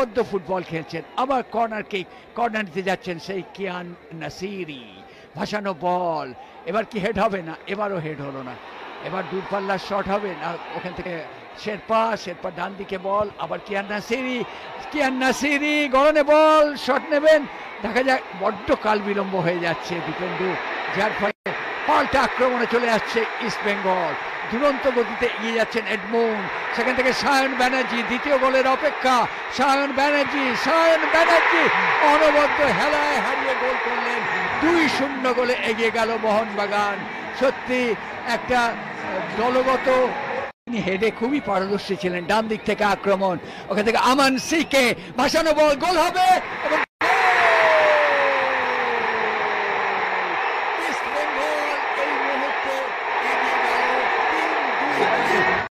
অনবদ্য ফুটবল খেলছেন। আবার কর্নার কিক, কর্নার নিতে যাচ্ছেন সেই কিয়ান নাসিরি, ভাসানো বল, এবার কি হেড হবে না? এবারও হেড হলো না। এবার দূরপাল্লার শট হবে না, ওখান থেকে শেরপা ডান দিকে বল, আবার কিয়ান নাসিরি গড়নে বল, শট নেবেন, দেখা যাক বড্ড কাল বিলম্ব হয়ে যাচ্ছে দীপেন্দু, যার ফলে পাল্টা আক্রমণে চলে আসছে ইস্ট বেঙ্গল। দুরন্ত গতিতে এগিয়ে যাচ্ছেন এডমন্ড, সেখান থেকে সায়ন ব্যানার্জি, দ্বিতীয় গোলের অপেক্ষা। সায়ন ব্যানার্জি অনবদ্য হেলায় হারিয়ে গোল করলেন, 2-0 গোলে এগিয়ে গেল মোহনবাগান। সত্যি একটা দলগত, তিনি হেডে খুবই পারদর্শী ছিলেন। ডান দিক থেকে আক্রমণ, ওখান থেকে আমান সিকে ভাসানো বল, গোল হবে এবং